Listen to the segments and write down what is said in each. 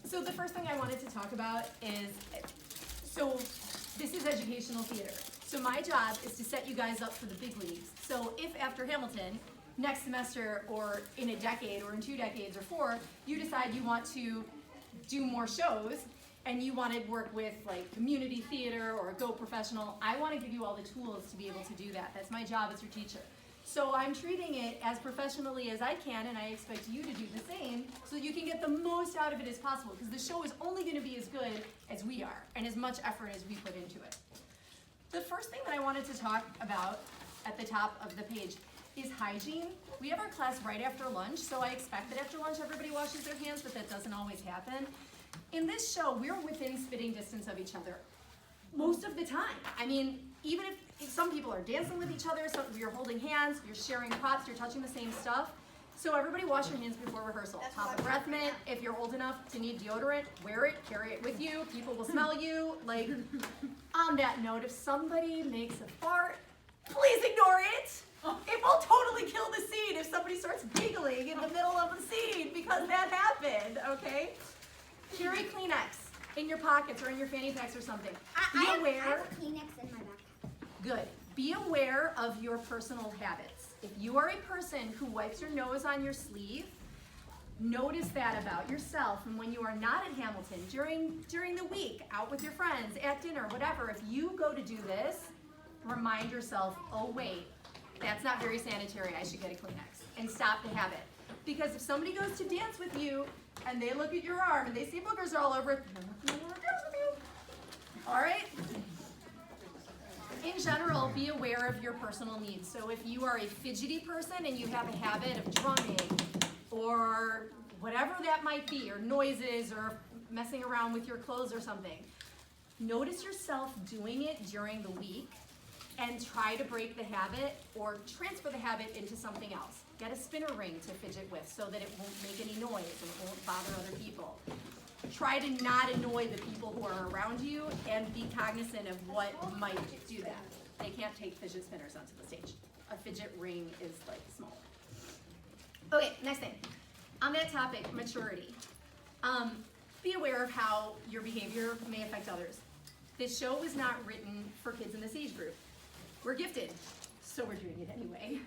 So the first thing I wanted to talk about is, so this is educational theater. So my job is to set you guys up for the big leagues. So if after Hamilton, next semester or in a decade or in 2 decades or 4, you decide you want to do more shows and you want to work with like community theater or go professional, I want to give you all the tools to be able to do that. That's my job as your teacher. So I'm treating it as professionally as I can, and I expect you to do the same so you can get the most out of it as possible, because the show is only going to be as good as we are and as much effort as we put into it. The first thing that I wanted to talk about at the top of the page is hygiene. We have our class right after lunch, so I expect that after lunch everybody washes their hands, but that doesn't always happen. In this show, we're within spitting distance of each other most of the time. I mean, even if some people are dancing with each other, some you're holding hands, you're sharing props, you're touching the same stuff. So everybody wash your hands before rehearsal. Top of breath mint, if you're old enough to need deodorant, wear it, carry it with you. People will smell you. Like, on that note, if somebody makes a fart, please ignore it. It will totally kill the scene if somebody starts giggling in the middle of the scene, because that happened, okay? Carry Kleenex in your pockets or in your fanny packs or something. I have Kleenex in my backpack. Good. Be aware of your personal habits. If you are a person who wipes your nose on your sleeve, notice that about yourself. And when you are not at Hamilton, during the week, out with your friends, at dinner, whatever, if you go to do this, remind yourself, oh wait, that's not very sanitary, I should get a Kleenex. And stop the habit. Because if somebody goes to dance with you and they look at your arm and they see boogers all over it, they're not going to want to dance with you. All right? In general, be aware of your personal needs. So if you are a fidgety person and you have a habit of drumming or whatever that might be, or noises, or messing around with your clothes or something, notice yourself doing it during the week and try to break the habit or transfer the habit into something else. Get a spinner ring to fidget with so that it won't make any noise and it won't bother other people. Try to not annoy the people who are around you and be cognizant of what might do that. They can't take fidget spinners onto the stage. A fidget ring is like small. Okay, next thing. On that topic, maturity. Be aware of how your behavior may affect others. This show was not written for kids in this age group. We're gifted, so we're doing it anyway.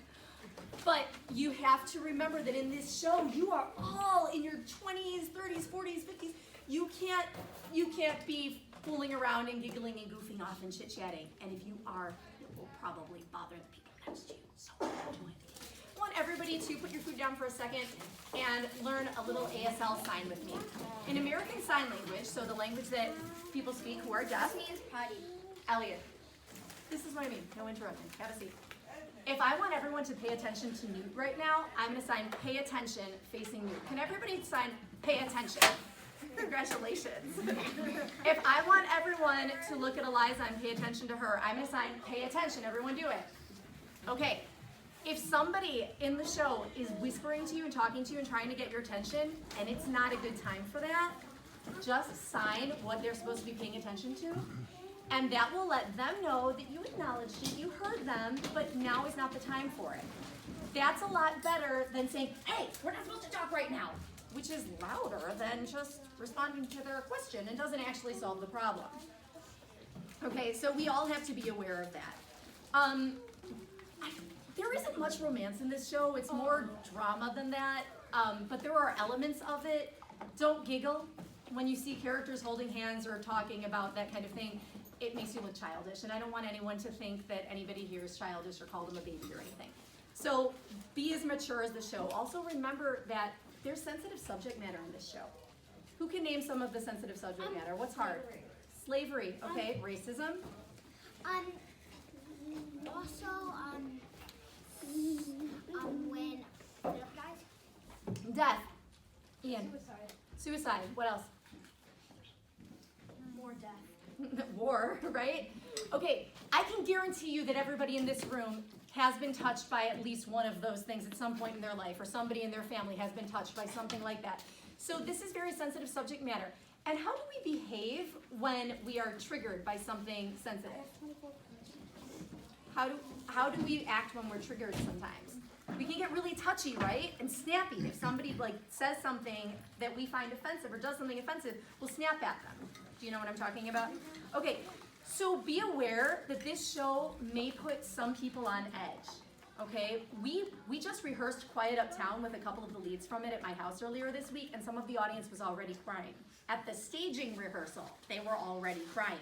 But you have to remember that in this show, you are all in your 20s, 30s, 40s, 50s. You can't be fooling around and giggling and goofing off and chit-chatting. And if you are, it will probably bother the people next to you. So don't do it. I want everybody to put your food down for a second and learn a little ASL sign with me. In American Sign Language, so the language that people speak who are deaf. This means potty. Elliot, this is what I mean. No interrupting. Have a seat. If I want everyone to pay attention to Newt right now, I'm going to sign pay attention facing Newt. Can everybody sign pay attention? Congratulations. If I want everyone to look at Eliza and pay attention to her, I'm going to sign pay attention. Everyone do it. Okay. If somebody in the show is whispering to you and talking to you and trying to get your attention, and it's not a good time for that, just sign what they're supposed to be paying attention to. And that will let them know that you acknowledged it, you heard them, but now is not the time for it. That's a lot better than saying, hey, we're not supposed to talk right now, which is louder than just responding to their question and doesn't actually solve the problem. Okay, so we all have to be aware of that. There isn't much romance in this show. It's more drama than that, but there are elements of it. Don't giggle when you see characters holding hands or talking about that kind of thing. It makes you look childish, and I don't want anyone to think that anybody here is childish or called them a baby or anything. So be as mature as the show. Also remember that there's sensitive subject matter in this show. Who can name some of the sensitive subject matter? What's hard? Slavery, okay. Racism. Also, when dies. Death. Ian. Suicide. What else? More death. War, right? Okay, I can guarantee you that everybody in this room has been touched by at least one of those things at some point in their life, or somebody in their family has been touched by something like that. So this is very sensitive subject matter. And how do we behave when we are triggered by something sensitive? How do we act when we're triggered sometimes? We can get really touchy, right? And snappy. If somebody like says something that we find offensive or does something offensive, we'll snap at them. Do you know what I'm talking about? Okay, so be aware that this show may put some people on edge. Okay, we just rehearsed Quiet Uptown with a couple of the leads from it at my house earlier this week, and some of the audience was already crying. At the staging rehearsal, they were already crying.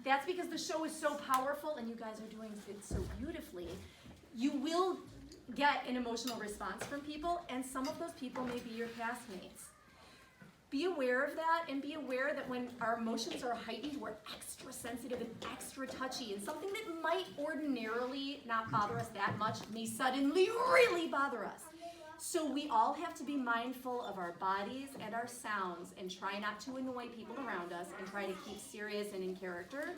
That's because the show is so powerful and you guys are doing it so beautifully. You will get an emotional response from people, and some of those people may be your castmates. Be aware of that, and be aware that when our emotions are heightened, we're extra sensitive and extra touchy, and something that might ordinarily not bother us that much may suddenly really bother us. So we all have to be mindful of our bodies and our sounds and try not to annoy people around us and try to keep serious and in character.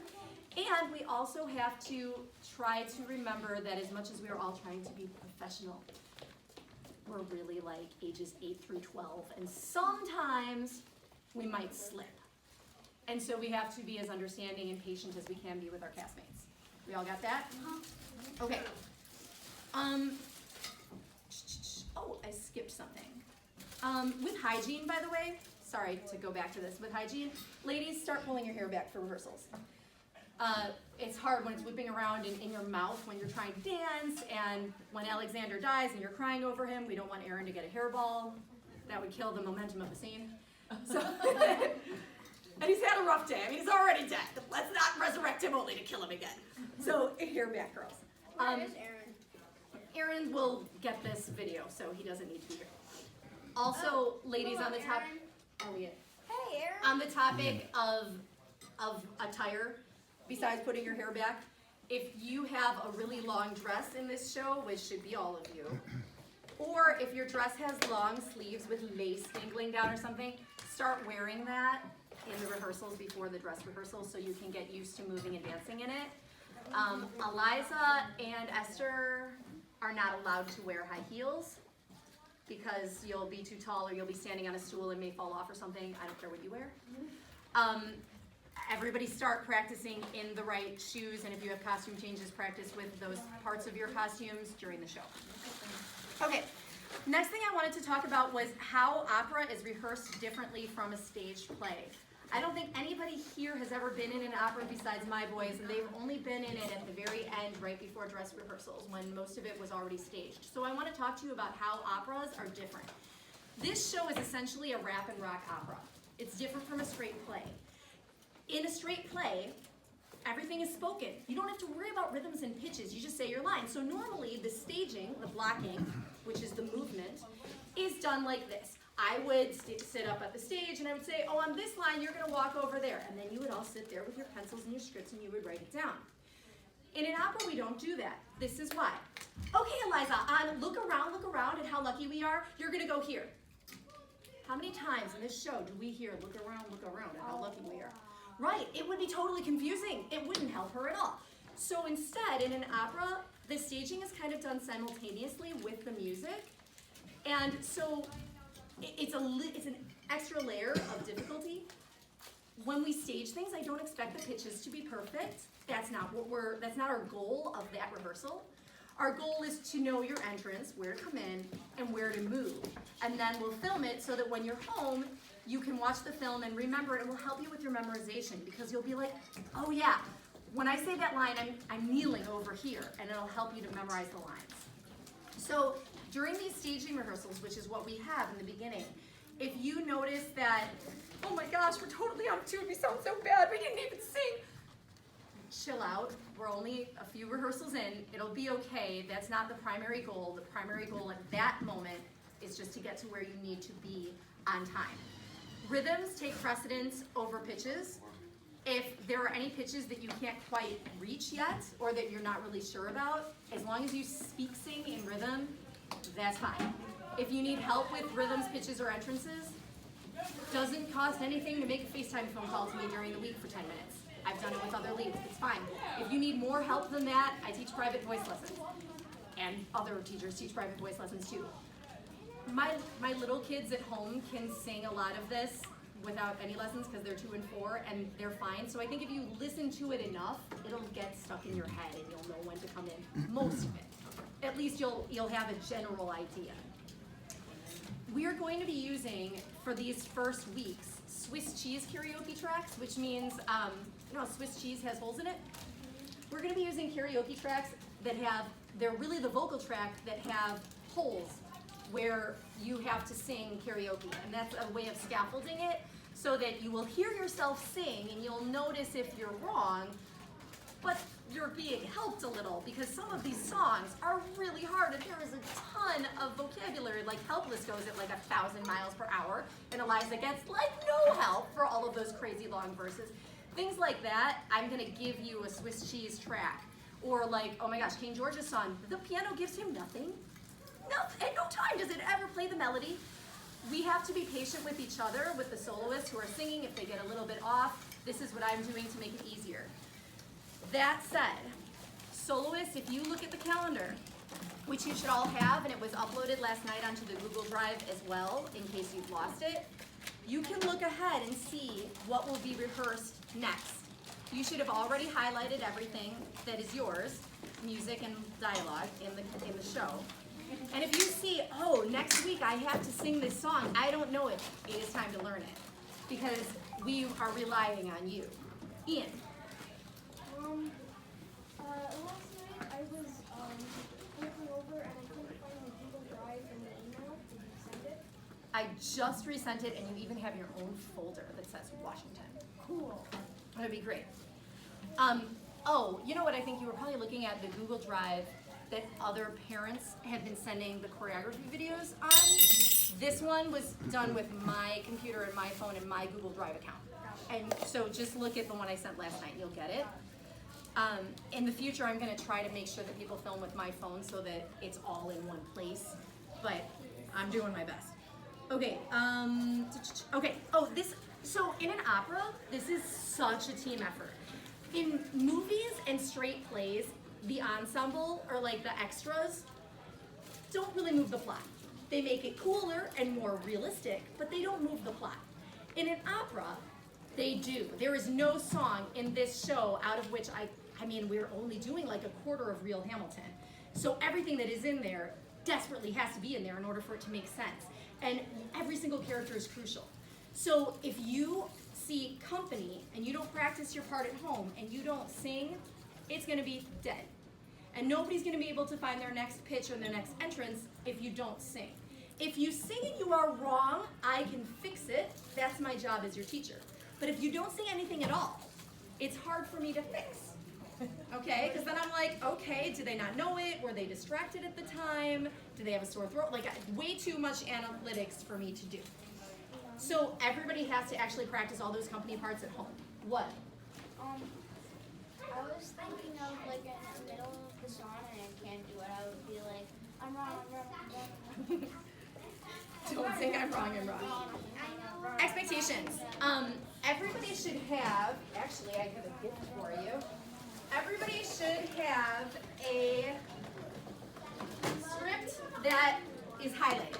And we also have to try to remember that as much as we are all trying to be professional, we're really like ages 8 through 12, and sometimes we might slip. And so we have to be as understanding and patient as we can be with our castmates. We all got that? Okay. Oh, I skipped something. With hygiene, by the way, sorry to go back to this. With hygiene, ladies, start pulling your hair back for rehearsals. It's hard when it's whipping around in your mouth when you're trying to dance, and when Alexander dies and you're crying over him, we don't want Aaron to get a hairball. That would kill the momentum of the scene. So, and he's had a rough day. I mean, he's already dead. Let's not resurrect him only to kill him again. So, hair back, girls. Where is Aaron? Aaron will get this video, so he doesn't need to be here. Also, ladies, on the top, Hey, Aaron. on the topic of attire, besides putting your hair back, if you have a really long dress in this show, which should be all of you, or if your dress has long sleeves with lace dangling down or something, start wearing that in the rehearsals before the dress rehearsals so you can get used to moving and dancing in it. Eliza and Esther are not allowed to wear high heels because you'll be too tall or you'll be standing on a stool and may fall off or something. I don't care what you wear. Everybody start practicing in the right shoes, and if you have costume changes, practice with those parts of your costumes during the show. Okay, next thing I wanted to talk about was how opera is rehearsed differently from a staged play. I don't think anybody here has ever been in an opera besides my boys, and they've only been in it at the very end, right before dress rehearsals, when most of it was already staged. So I want to talk to you about how operas are different. This show is essentially a rap and rock opera. It's different from a straight play. In a straight play, everything is spoken. You don't have to worry about rhythms and pitches, you just say your lines. So normally the staging, the blocking, which is the movement, is done like this. I would sit up at the stage and I would say, oh, on this line, you're gonna walk over there. And then you would all sit there with your pencils and your scripts and you would write it down. In an opera, we don't do that. This is why. Okay, Eliza, look around at how lucky we are. You're gonna go here. How many times in this show do we hear, look around at how lucky we are? Right, it would be totally confusing. It wouldn't help her at all. So instead, in an opera, the staging is kind of done simultaneously with the music. And so it's an extra layer of difficulty. When we stage things, I don't expect the pitches to be perfect. That's not our goal of that rehearsal. Our goal is to know your entrance, where to come in, and where to move. And then we'll film it so that when you're home, you can watch the film and remember it. It will help you with your memorization because you'll be like, oh yeah, when I say that line, I'm kneeling over here, and it'll help you to memorize the lines. So during these staging rehearsals, which is what we have in the beginning, if you notice that, oh my gosh, we're totally out of tune, we sound so bad, we didn't even sing. Chill out, we're only a few rehearsals in, it'll be okay. That's not the primary goal. The primary goal at that moment is just to get to where you need to be on time. Rhythms take precedence over pitches. If there are any pitches that you can't quite reach yet or that you're not really sure about, as long as you sing in rhythm, that's fine. If you need help with rhythms, pitches, or entrances, doesn't cost anything to make a FaceTime phone call to me during the week for 10 minutes. I've done it with other leads, it's fine. If you need more help than that, I teach private voice lessons. And other teachers teach private voice lessons too. My little kids at home can sing a lot of this without any lessons because they're 2 and 4 and they're fine. So I think if you listen to it enough, it'll get stuck in your head and you'll know when to come in. Most of it. at least you'll have a general idea. We are going to be using, for these first weeks, Swiss cheese karaoke tracks, which means, you know, Swiss cheese has holes in it. We're gonna be using karaoke tracks that they're really the vocal track that have holes where you have to sing karaoke. And that's a way of scaffolding it so that you will hear yourself sing and you'll notice if you're wrong, but you're being helped a little because some of these songs are really hard and there is a ton of vocabulary. Like Helpless goes at like 1,000 miles per hour and Eliza gets like no help for all of those crazy long verses. Things like that, I'm gonna give you a Swiss cheese track. Or like, oh my gosh, King George's song, the piano gives him nothing. At no time does it ever play the melody. We have to be patient with each other, with the soloists who are singing. If they get a little bit off, this is what I'm doing to make it easier. That said, soloists, if you look at the calendar, which you should all have, and it was uploaded last night onto the Google Drive as well, in case you've lost it, you can look ahead and see what will be rehearsed next. You should have already highlighted everything that is yours, music and dialogue in the show. And if you see, oh, next week I have to sing this song, I don't know it, it is time to learn it because we are relying on you. Ian. Last night I was looking over and I couldn't find the Google Drive in the email. Did you send it? I just resent it and you even have your own folder that says Washington. Cool. That'd be great. Oh, you know what? I think you were probably looking at the Google Drive that other parents have been sending the choreography videos on. This one was done with my computer and my phone and my Google Drive account. And so just look at the one I sent last night, you'll get it. In the future, I'm gonna try to make sure that people film with my phone so that it's all in one place, but I'm doing my best. Okay, so in an opera, this is such a team effort. In movies and straight plays, the ensemble, or like the extras, don't really move the plot. They make it cooler and more realistic, but they don't move the plot. In an opera, they do. There is no song in this show out of which I mean, we're only doing like a quarter of Real Hamilton. So everything that is in there desperately has to be in there in order for it to make sense. And every single character is crucial. So if you see company and you don't practice your part at home and you don't sing, it's gonna be dead. And nobody's gonna be able to find their next pitch or their next entrance if you don't sing. If you sing and you are wrong, I can fix it. That's my job as your teacher. But if you don't sing anything at all, it's hard for me to fix. Okay, because then I'm like, okay, did they not know it? Were they distracted at the time? Did they have a sore throat? Like, way too much analytics for me to do. So everybody has to actually practice all those company parts at home. What? I was thinking of like in the middle of the song and I can't do it. I would be like, I'm wrong, I'm wrong, I'm wrong. Don't think I'm wrong, I'm wrong. Expectations. Everybody should have, actually I have a gift for you. Everybody should have a script that is highlighted.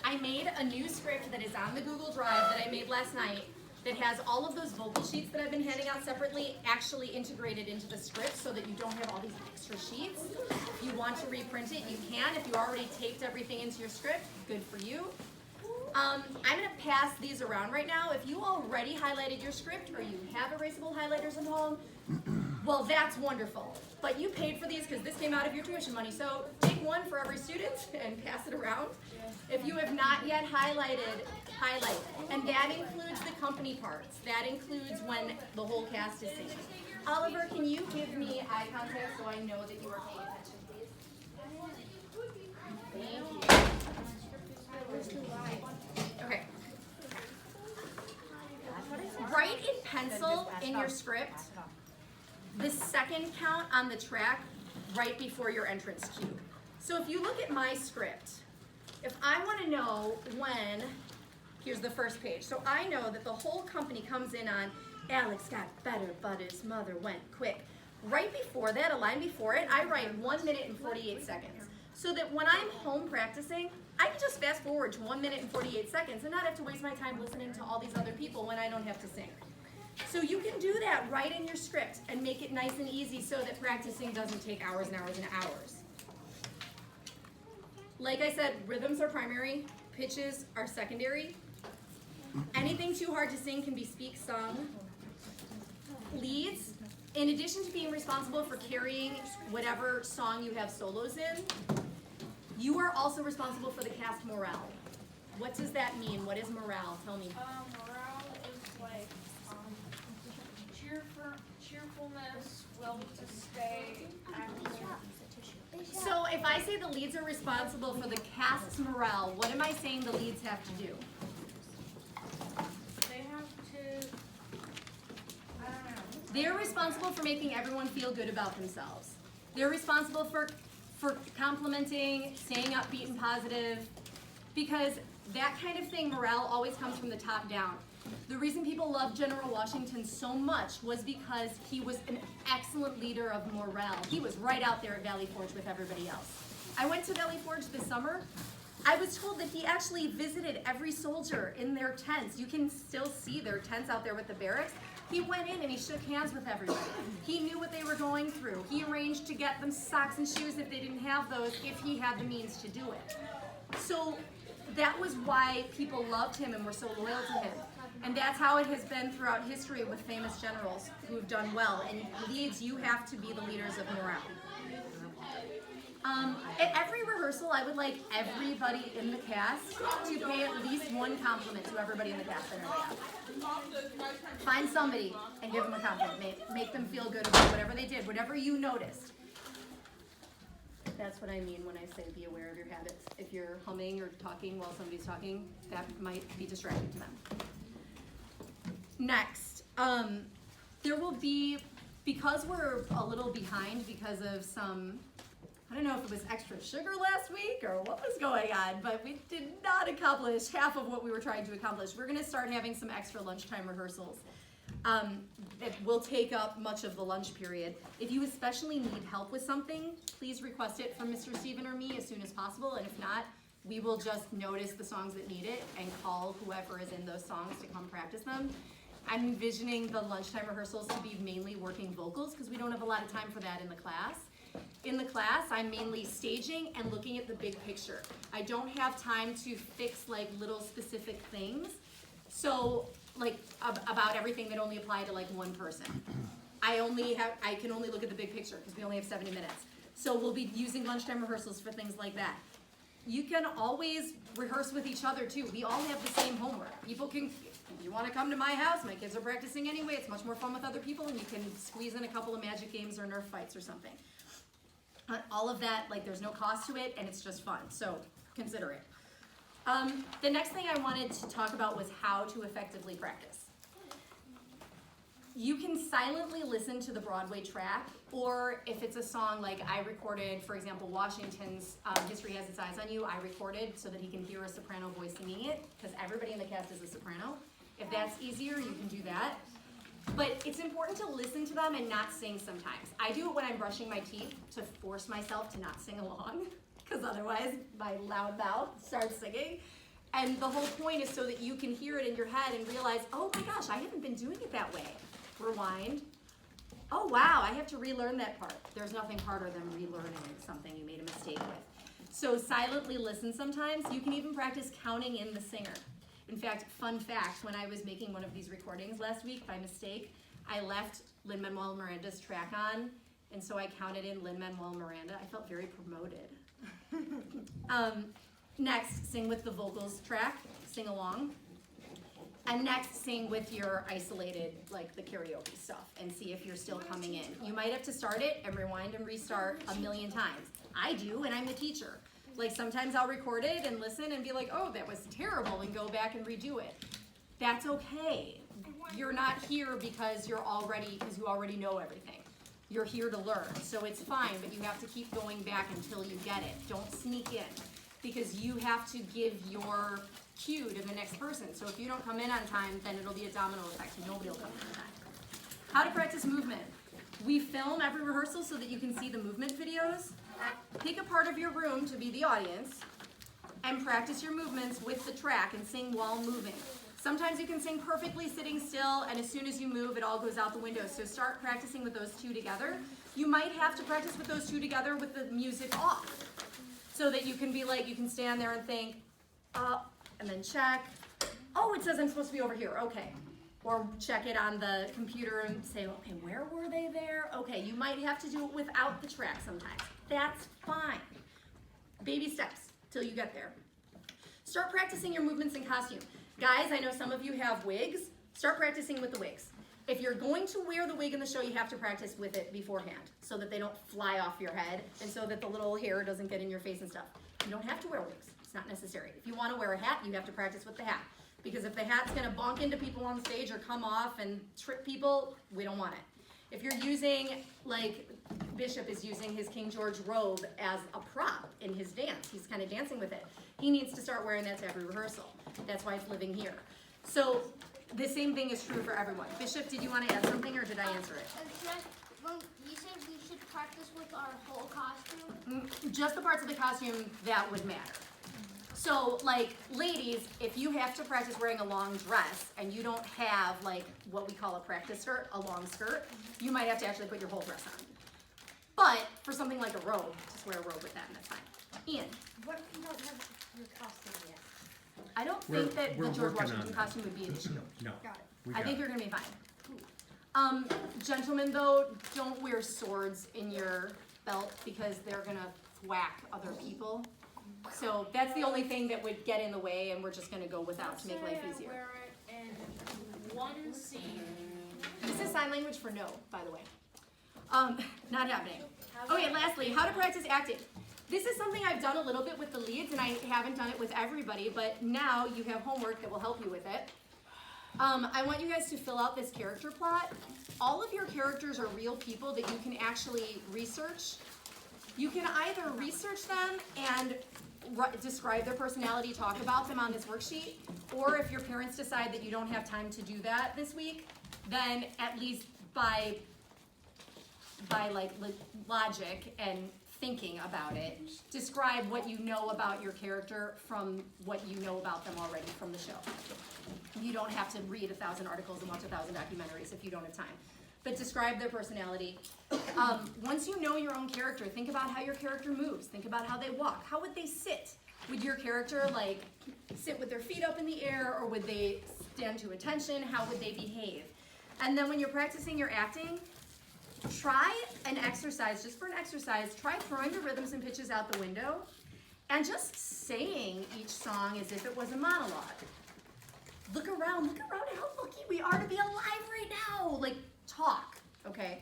I made a new script that is on the Google Drive that I made last night that has all of those vocal sheets that I've been handing out separately actually integrated into the script so that you don't have all these extra sheets. If you want to reprint it, you can. If you already taped everything into your script, good for you. I'm gonna pass these around right now. If you already highlighted your script or you have erasable highlighters at home, well, that's wonderful. But you paid for these because this came out of your tuition money. So take one for every student and pass it around. If you have not yet highlighted, highlight. And that includes the company parts. That includes when the whole cast is singing. Oliver, can you give me eye contact so I know that you are paying attention, please? Thank you. Okay. Write in pencil in your script the second count on the track right before your entrance cue. So if you look at my script, if I want to know when, here's the first page. So I know that the whole company comes in on Alex got better, but his mother went quick. Right before that, a line before it, I write 1 minute and 48 seconds. So that when I'm home practicing, I can just fast forward to 1 minute and 48 seconds and not have to waste my time listening to all these other people when I don't have to sing. So you can do that right in your script and make it nice and easy so that practicing doesn't take hours and hours and hours. Like I said, rhythms are primary, pitches are secondary. Anything too hard to sing can be speak sung. Leads, in addition to being responsible for carrying whatever song you have solos in, you are also responsible for the cast morale. What does that mean? What is morale? Tell me. Morale is like cheerfulness, will to stay active. So if I say the leads are responsible for the cast's morale, what am I saying the leads have to do? They have to, I don't know. They're responsible for making everyone feel good about themselves. They're responsible for complimenting, staying upbeat and positive, because that kind of thing, morale, always comes from the top down. The reason people loved General Washington so much was because he was an excellent leader of morale. He was right out there at Valley Forge with everybody else. I went to Valley Forge this summer. I was told that he actually visited every soldier in their tents. You can still see their tents out there with the barracks. He went in and he shook hands with everybody. He knew what they were going through. He arranged to get them socks and shoes if they didn't have those, if he had the means to do it. So that was why people loved him and were so loyal to him. And that's how it has been throughout history with famous generals who have done well. And leads, you have to be the leaders of morale. At every rehearsal, I would like everybody in the cast to pay at least one compliment to everybody in the cast on their behalf. Find somebody and give them a compliment. Make them feel good about whatever they did, whatever you noticed. That's what I mean when I say be aware of your habits. If you're humming or talking while somebody's talking, that might be distracting to them. Next, there will be, because we're a little behind because of some, I don't know if it was extra sugar last week or what was going on, but we did not accomplish half of what we were trying to accomplish. We're gonna start having some extra lunchtime rehearsals. That will take up much of the lunch period. If you especially need help with something, please request it from Mr. Steven or me as soon as possible, and if not, we will just notice the songs that need it and call whoever is in those songs to come practice them. I'm envisioning the lunchtime rehearsals to be mainly working vocals because we don't have a lot of time for that in the class. In the class, I'm mainly staging and looking at the big picture. I don't have time to fix like little specific things. So like about everything that only apply to like one person. I can only look at the big picture because we only have 70 minutes. So we'll be using lunchtime rehearsals for things like that. You can always rehearse with each other too. We all have the same homework. People can, if you want to come to my house, my kids are practicing anyway, it's much more fun with other people and you can squeeze in a couple of magic games or Nerf fights or something. All of that, like there's no cost to it and it's just fun, so consider it. The next thing I wanted to talk about was how to effectively practice. You can silently listen to the Broadway track, or if it's a song like I recorded, for example, Washington's History Has Its Eyes on You, I recorded so that he can hear a soprano voice singing it, because everybody in the cast is a soprano. If that's easier, you can do that. But it's important to listen to them and not sing sometimes. I do it when I'm brushing my teeth to force myself to not sing along, because otherwise my loud mouth starts singing. And the whole point is so that you can hear it in your head and realize, oh my gosh, I haven't been doing it that way. Rewind. Oh wow, I have to relearn that part. There's nothing harder than relearning something you made a mistake with. So silently listen sometimes. You can even practice counting in the singer. In fact, fun fact, when I was making one of these recordings last week by mistake, I left Lin-Manuel Miranda's track on, and so I counted in Lin-Manuel Miranda. I felt very promoted. Next, sing with the vocals track, sing along. And next, sing with your isolated, like the karaoke stuff, and see if you're still coming in. You might have to start it and rewind and restart a million times. I do, and I'm the teacher. Like sometimes I'll record it and listen and be like, oh, that was terrible, and go back and redo it. That's okay. You're not here because you already know everything. You're here to learn, so it's fine, but you have to keep going back until you get it. Don't sneak in, because you have to give your cue to the next person. So if you don't come in on time, then it'll be a domino effect and nobody will come in on time. How to practice movement. We film every rehearsal so that you can see the movement videos. Pick a part of your room to be the audience and practice your movements with the track and sing while moving. Sometimes you can sing perfectly sitting still, and as soon as you move, it all goes out the window. So start practicing with those two together. You might have to practice with those two together with the music off. so that you can be like, you can stand there and think, and then check. Oh, it says I'm supposed to be over here, okay. Or check it on the computer and say, okay, where were they there? Okay, you might have to do it without the track sometimes. That's fine. Baby steps till you get there. Start practicing your movements in costume. Guys, I know some of you have wigs. Start practicing with the wigs. If you're going to wear the wig in the show, you have to practice with it beforehand so that they don't fly off your head and so that the little hair doesn't get in your face and stuff. You don't have to wear wigs. It's not necessary. If you want to wear a hat, you have to practice with the hat. Because if the hat's going to bonk into people on stage or come off and trip people, we don't want it. If you're using, like Bishop is using his King George robe as a prop in his dance, he's kind of dancing with it. He needs to start wearing that to every rehearsal. That's why it's living here. So the same thing is true for everyone. Bishop, did you want to add something or did I answer it? You said we should practice with our whole costume? Just the parts of the costume that would matter. So, like, ladies, if you have to practice wearing a long dress and you don't have, like, what we call a practice skirt, a long skirt, you might have to actually put your whole dress on. But for something like a robe, just wear a robe with that and that's fine. Ian, What if you don't have your costume yet? I don't think that we're the George working on Washington that. costume would be an issue. No. Got it. we I got think it. you're gonna be fine. Gentlemen though, don't wear swords in your belt because they're gonna whack other people. So that's the only thing that would get in the way and we're just gonna go without to make life easier. Wear it in one scene. This is sign language for no, by the way. Not happening. Okay, lastly, how to practice acting. This is something I've done a little bit with the leads and I haven't done it with everybody, but now you have homework that will help you with it. I want you guys to fill out this character plot. All of your characters are real people that you can actually research. You can either research them and describe their personality, talk about them on this worksheet, or if your parents decide that you don't have time to do that this week, then at least by like logic and thinking about it, describe what you know about your character from what you know about them already from the show. You don't have to read 1,000 articles and watch 1,000 documentaries if you don't have time. But describe their personality. Once you know your own character, think about how your character moves. Think about how they walk. How would they sit? Would your character like sit with their feet up in the air, or would they stand to attention? How would they behave? And then when you're practicing your acting, try an exercise, just for an exercise, try throwing the rhythms and pitches out the window and just saying each song as if it was a monologue. Look around how lucky we are to be alive right now. Like, talk, okay?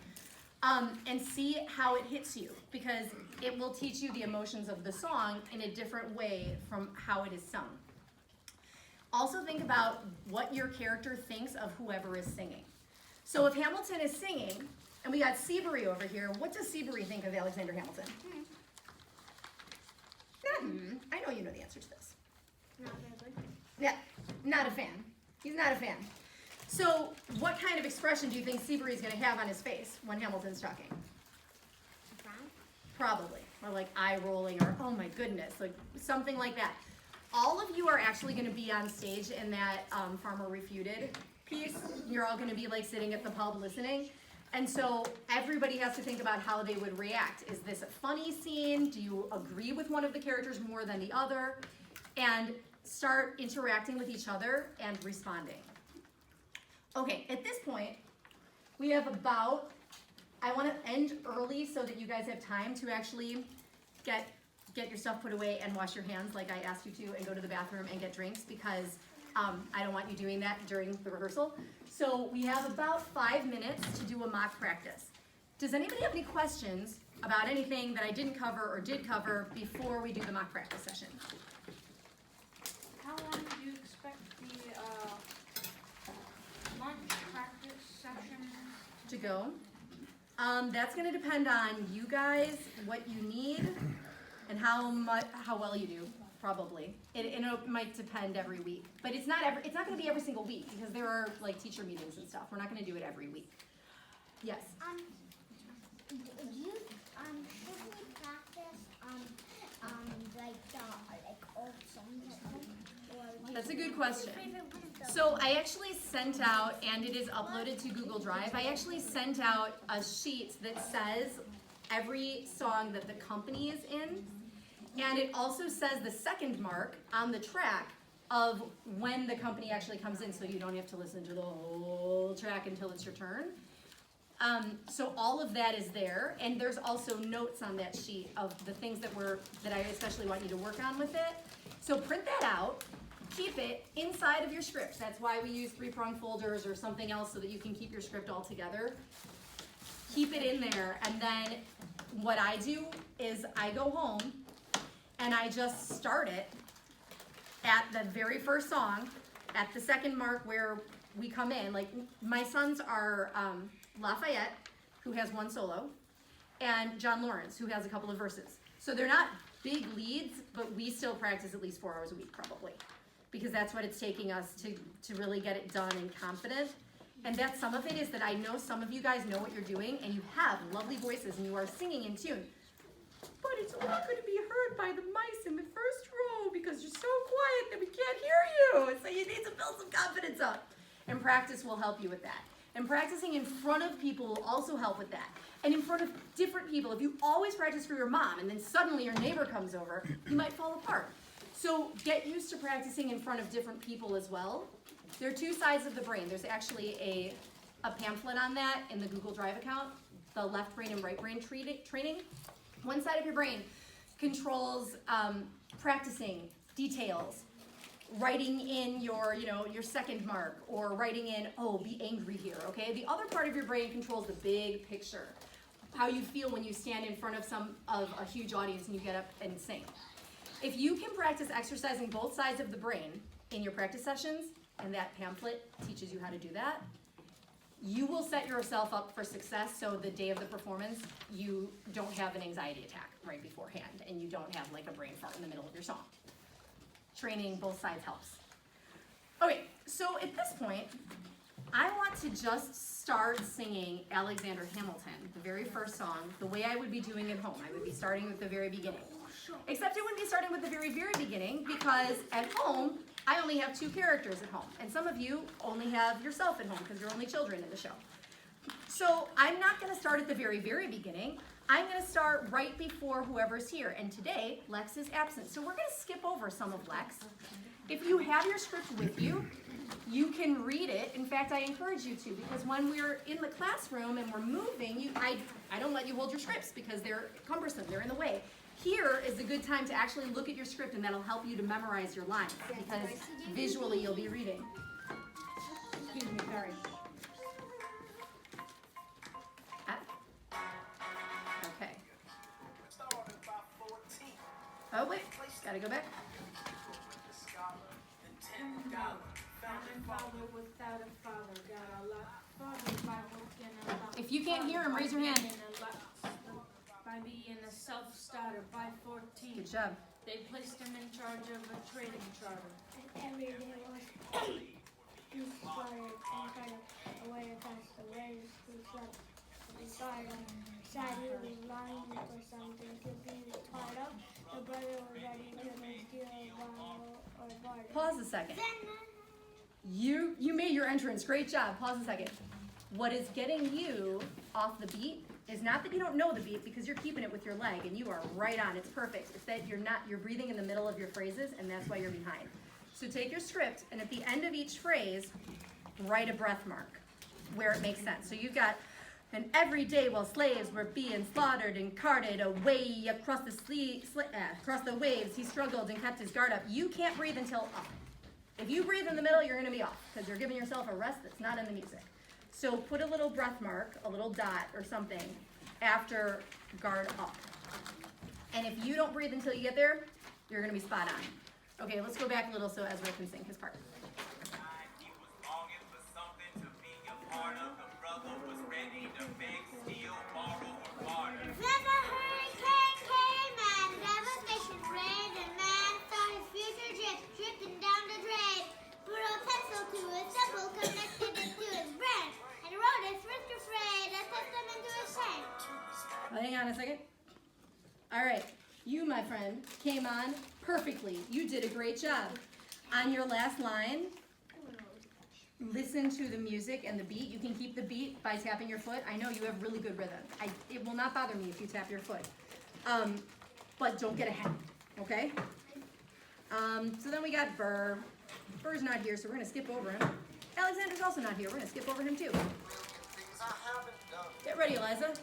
And see how it hits you, because it will teach you the emotions of the song in a different way from how it is sung. Also think about what your character thinks of whoever is singing. So if Hamilton is singing, and we got Seabury over here, what does Seabury think of Alexander Hamilton? I know you know the answer to this. Not really. Yeah, not a fan. He's not a fan. So what kind of expression do you think Seabury's gonna have on his face when Hamilton's talking? Frown? Probably, or like eye rolling, or oh my goodness, like something like that. All of you are actually gonna be on stage in that Farmer Refuted piece. You're all gonna be like sitting at the pub listening. And so everybody has to think about how they would react. Is this a funny scene? Do you agree with one of the characters more than the other? And start interacting with each other and responding. Okay, at this point, we have about, I want to end early so that you guys have time to actually get your stuff put away and wash your hands like I asked you to, and go to the bathroom and get drinks, because I don't want you doing that during the rehearsal. So we have about 5 minutes to do a mock practice. Does anybody have any questions about anything that I didn't cover or did cover before we do the mock practice session? How long do you expect the lunch practice session? To go? That's gonna depend on you guys, what you need, and how well you do, probably. It might depend every week, but it's not gonna be every single week, because there are like teacher meetings and stuff. We're not gonna do it every week. Yes. Should we practice like old songs at home? Or That's a good question. So I actually sent out, and it is uploaded to Google Drive, I actually sent out a sheet that says every song that the company is in, And it also says the second mark on the track of when the company actually comes in, so you don't have to listen to the whole track until it's your turn. So all of that is there, and there's also notes on that sheet of the things that I especially want you to work on with it. So print that out, keep it inside of your script. That's why we use 3-prong folders or something else so that you can keep your script all together. Keep it in there, and then what I do is I go home and I just start it at the very first song, at the second mark where we come in. Like, my sons are Lafayette, who has one solo, and John Lawrence, who has a couple of verses. So they're not big leads, but we still practice at least 4 hours a week probably, because that's what it's taking us to really get it done and confident. And that's some of it is that I know some of you guys know what you're doing and you have lovely voices and you are singing in tune. But it's not going to be heard by the mice in the first row because you're so quiet that we can't hear you. So you need to build some confidence up. And practice will help you with that. And practicing in front of people will also help with that. And in front of different people. If you always practice for your mom and then suddenly your neighbor comes over, you might fall apart. So get used to practicing in front of different people as well. There are 2 sides of the brain. There's actually a pamphlet on that in the Google Drive account, the left brain and right brain training. One side of your brain controls practicing details, writing in your second mark, or writing in, oh, be angry here, okay? The other part of your brain controls the big picture, how you feel when you stand in front of a huge audience and you get up and sing. If you can practice exercising both sides of the brain in your practice sessions, and that pamphlet teaches you how to do that, you will set yourself up for success so the day of the performance, you don't have an anxiety attack right beforehand, and you don't have like a brain fart in the middle of your song. Training both sides helps. Okay, so at this point, I want to just start singing Alexander Hamilton, the very first song, the way I would be doing at home. I would be starting with the very beginning. Except I wouldn't be starting with the very, very beginning, because at home, I only have 2 characters at home. And some of you only have yourself at home because you're only children in the show. So I'm not going to start at the very, very beginning. I'm going to start right before whoever's here. And today, Lex is absent. So we're going to skip over some of Lex. If you have your script with you, you can read it. In fact, I encourage you to, because when we're in the classroom and we're moving, I don't let you hold your scripts because they're cumbersome, they're in the way. Here is a good time to actually look at your script, and that'll help you to memorize your lines, because visually you'll be reading. Excuse me, sorry. Okay. Oh wait, gotta go back. If you can't hear him, raise your hand. By being a self-starter by 14. Good job. They placed him in charge of a trading charter. Every day was inspired and kind of away past the waves he slept. The garden said he was longing for something to be part of. The brother was ready to steal a bottle or barter. Pause a second. You made your entrance. Great job. Pause a second. What is getting you off the beat is not that you don't know the beat, because you're keeping it with your leg and you are right on. It's perfect. It's that you're breathing in the middle of your phrases, and that's why you're behind. So take your script, and at the end of each phrase, write a breath mark where it makes sense. So you've got, and every day while slaves were being slaughtered and carted away across the waves, he struggled and kept his guard up. You can't breathe until up. If you breathe in the middle, you're going to be off, because you're giving yourself a rest that's not in the music. So put a little breath mark, a little dot or something, after guard up. And if you don't breathe until you get there, you're going to be spot on. Okay, let's go back a little so Ezra can sing his part. He was longing for something to be a part of. The brother was ready to beg, steal, borrow, or barter. Then a hurricane came and devastation reigned, and man saw his future drifting down the drain. Put a pencil to his temple, connected it to his brain, and wrote his first refrain and tossed them into his chain. Well, hang on a second. All right, you, my friend, came on perfectly. You did a great job. On your last line, listen to the music and the beat. You can keep the beat by tapping your foot. I know you have really good rhythm. It will not bother me if you tap your foot. But don't get ahead. okay? So then we got Burr. Burr's not here, so we're gonna skip over him. Alexander's also not here, we're gonna skip over him too. Get ready, Eliza.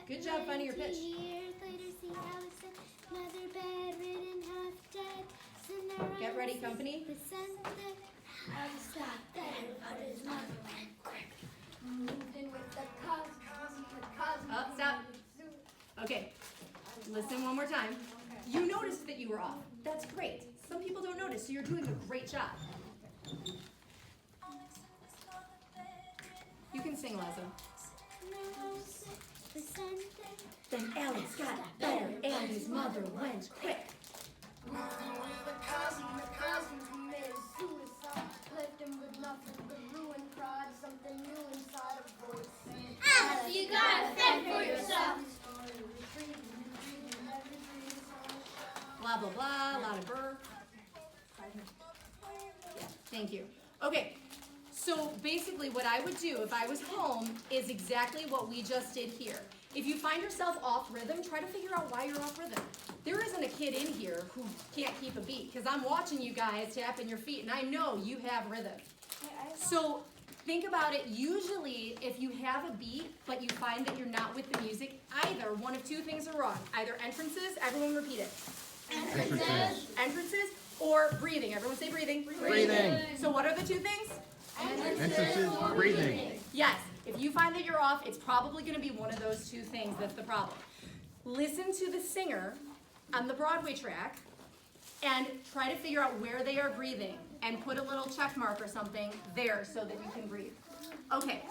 Good job finding your pitch. Get ready, company. Stop. Okay, listen one more time. You noticed that you were off. That's great. Some people don't notice, so you're doing a great job. You can sing, Liza. Then Alex got better and his mother went quick. The cousin committed suicide. Left him with nothing but ruin, pride, something new inside a voice. Alice, you gotta fend for yourself. Blah, blah, blah, a lot of Burr. Yeah, thank you. Okay, so basically what I would do if I was home is exactly what we just did here. If you find yourself off rhythm, try to figure out why you're off rhythm. There isn't a kid in here who can't keep a beat, because I'm watching you guys tapping your feet, and I know you have rhythm. So think about it. Usually, if you have a beat, but you find that you're not with the music, either one of two things are wrong. Either entrances, everyone repeat it. Entrances, or breathing. Everyone say breathing. Breathing. So what are the two things? Entrances, breathing. Yes. If you find that you're off, it's probably going to be one of those two things that's the problem. Listen to the singer on the Broadway track and try to figure out where they are breathing and put a little check mark or something there so that you can breathe. Okay,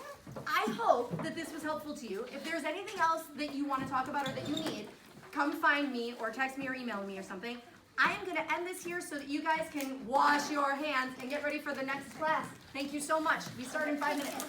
I hope that this was helpful to you. If there's anything else that you want to talk about or that you need, come find me or text me or email me or something. I am going to end this here so that you guys can wash your hands and get ready for the next class. Thank you so much. We start in 5 minutes.